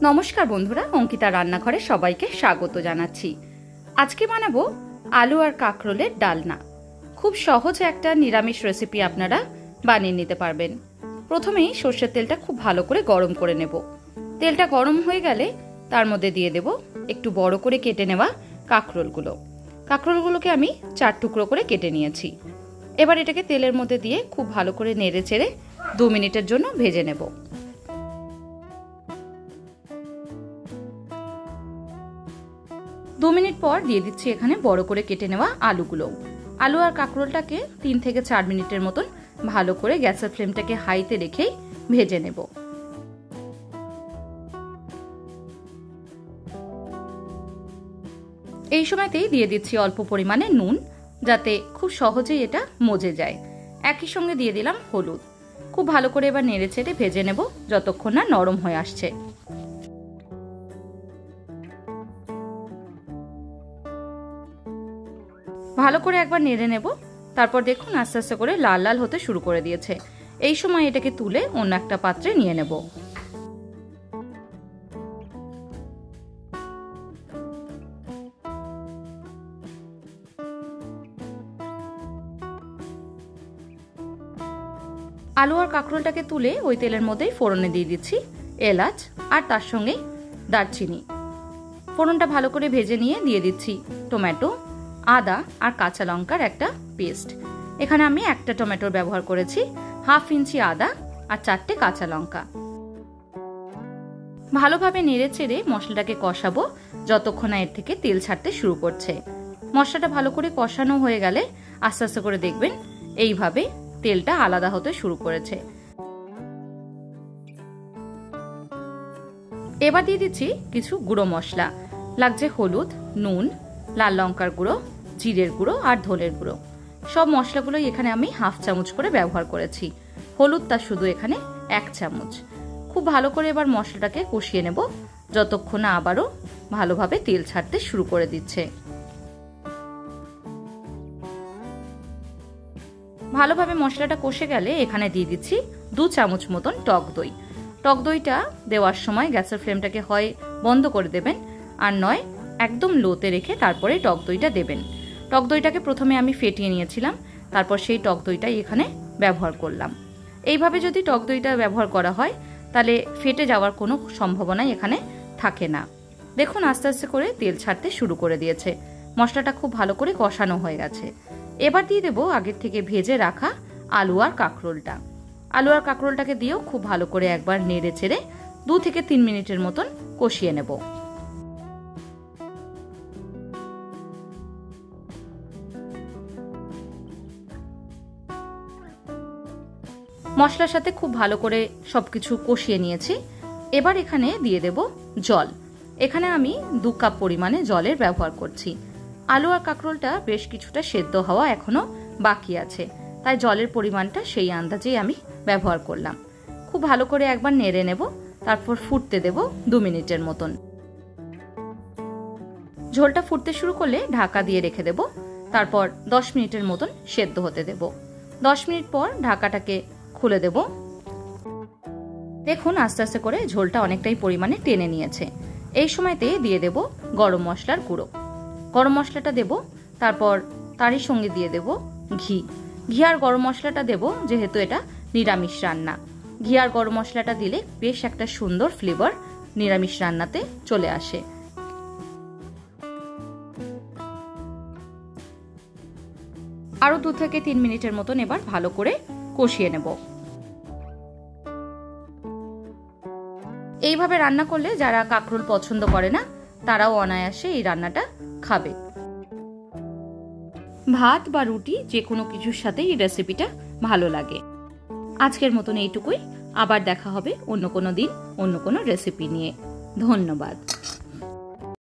নমস্কার বন্ধুরা, অঙ্কিতা রান্নাঘরে সবাইকে স্বাগত জানাচ্ছি। আজকে বানাবো আলু আর কাঁকরোলের ডালনা। খুব সহজ একটা নিরামিষ রেসিপি আপনারা বানিয়ে নিতে পারবেন। প্রথমেই সর্ষের তেলটা খুব ভালো করে গরম করে নেব। তেলটা গরম হয়ে গেলে তার মধ্যে দিয়ে দেব একটু বড় করে কেটে নেওয়া কাঁকরোলগুলোকে আমি 4 টুকরো করে কেটে নিয়েছি। এবার এটাকে তেলের মধ্যে দিয়ে খুব ভালো করে নেড়ে চেড়ে 2 মিনিটের জন্য ভেজে নেব। দু মিনিট পর দিয়ে দিচ্ছি এখানে বড় করে কেটে নেওয়া আলুগুলো। আলু আর কাঁকরোলটাকে 3 থেকে 4 মিনিটের মতন ভালো করে গ্যাসের ফ্লেমটাকে হাইতে রেখেই ভেজে নেব। এই সময়তেই দিয়ে দিচ্ছি অল্প পরিমাণে নুন, যাতে খুব সহজেই এটা মজে যায়। একই সঙ্গে দিয়ে দিলাম হলুদ। খুব ভালো করে এবার নেড়ে চেড়ে ভেজে নেব যতক্ষণ না নরম হয়ে আসছে। ভালো করে একবার নেড়ে নেব। তারপর দেখুন আস্তে আস্তে করে লাল লাল হতে শুরু করে দিয়েছে। এই সময় এটাকে তুলে অন্য একটা পাত্রে নিয়ে নেব। আলু আর কাঁকরোলটাকে তুলে ওই তেলের মধ্যেই ফোড়নে দিয়ে দিচ্ছি এলাচ আর তার সঙ্গে দারচিনি। ফোড়নটা ভালো করে ভেজে নিয়ে দিয়ে দিচ্ছি টমেটো, আদা আর কাঁচা লঙ্কার একটা পেস্ট। এখানে আমি একটা টমেটোর ব্যবহার করেছি, 1/2 ইঞ্চি আদা আর 4টে কাঁচা লঙ্কা। ভালোভাবে নেড়ে চেড়ে মশলাটাকে কষাবো যতক্ষণ না এর থেকে তেল ছাড়তে শুরু করছে। মশলাটা ভালো করে কষানো হয়ে গেলে আস্তে আস্তে করে দেখবেন এইভাবে তেলটা আলাদা হতে শুরু করেছে। এবার দিয়ে দিচ্ছি কিছু গুঁড়ো মশলা। লাগছে হলুদ, নুন, লাল লঙ্কার গুঁড়ো, জিরের গুঁড়ো আর ধনের গুঁড়ো। সব মশলাগুলোই এখানে আমি 1/2 চামচ করে ব্যবহার করেছি। হলুদটা শুধু এখানে 1 চামচ। খুব ভালো করে এবার মশলাটাকে কষিয়ে নেব যতক্ষণ না আবারও ভালোভাবে তেল ছাড়তে শুরু করে দিচ্ছে। ভালোভাবে মশলাটা কষে গেলে এখানে দিয়ে দিচ্ছি 2 চামচ মতন টক দই। টক দইটা দেওয়ার সময় গ্যাসের ফ্লেমটাকে হয় বন্ধ করে দেবেন, আর নয় একদম লোতে রেখে তারপরে টক দইটা দেবেন। টক দইটাকে প্রথমে আমি ফেটিয়ে নিয়েছিলাম, তারপর সেই টক দইটাই এখানে ব্যবহার করলাম। এইভাবে যদি টক দইটা ব্যবহার করা হয় তাহলে ফেটে যাওয়ার কোনো সম্ভাবনাই এখানে থাকে না। দেখুন আস্তে আস্তে করে তেল ছাড়তে শুরু করে দিয়েছে। মশলাটা খুব ভালো করে কষানো হয়ে গেছে। এবার দিয়ে দেবো আগের থেকে ভেজে রাখা আলু আর কাঁকরোলটা। আলু আর কাঁকরোলটাকে দিয়েও খুব ভালো করে একবার নেড়ে চেড়ে 2 থেকে 3 মিনিটের মতন কষিয়ে নেব। মশলার সাথে খুব ভালো করে সবকিছু কষিয়ে নিয়েছি। এবার এখানে দিয়ে দেব জল। এখানে আমি 2 কাপ পরিমাণে জলের ব্যবহার করছি। আলু আর কাঁকরোলটা বেশ কিছুটা সেদ্ধ হওয়া এখনো বাকি আছে, তাই জলের পরিমাণটা সেই আন্দাজেই আমি ব্যবহার করলাম। খুব ভালো করে একবার নেড়ে নেব, তারপর ফুটতে দেব 2 মিনিটের মতন। ঝোলটা ফুটতে শুরু করলে ঢাকা দিয়ে রেখে দেব, তারপর 10 মিনিটের মতন সেদ্ধ হতে দেব। 10 মিনিট পর ঢাকাটাকে খুলে দেব। দেখুন আস্তে আস্তে করে ঝোলটা অনেকটাই পরিমাণে টেনে নিয়েছে। এই সময়তে দিয়ে দেব গরম মশলার গুঁড়ো। গরম মশলাটা দেব, তারপর তারই সঙ্গে দিয়ে দেব ঘি। ঘি আর গরম মশলাটা দেব যেহেতু এটা নিরামিষ রান্না। ঘি আর গরম মশলাটা দিলে বেশ একটা সুন্দর ফ্লেভার নিরামিষ রান্নাতে চলে আসে। আরো 2 থেকে 3 মিনিটের মতন এবার ভালো করে কষিয়ে নেব। এইভাবে রান্না করলে যারা কাঁকরোল পছন্দ করে না তারাও অনায়াসে এই রান্নাটা খাবে। ভাত বা রুটি যে কোনো কিছুর সাথে এই রেসিপিটা ভালো লাগে। আজকের মতন এইটুকুই। আবার দেখা হবে অন্য কোনো দিন অন্য কোনো রেসিপি নিয়ে। ধন্যবাদ।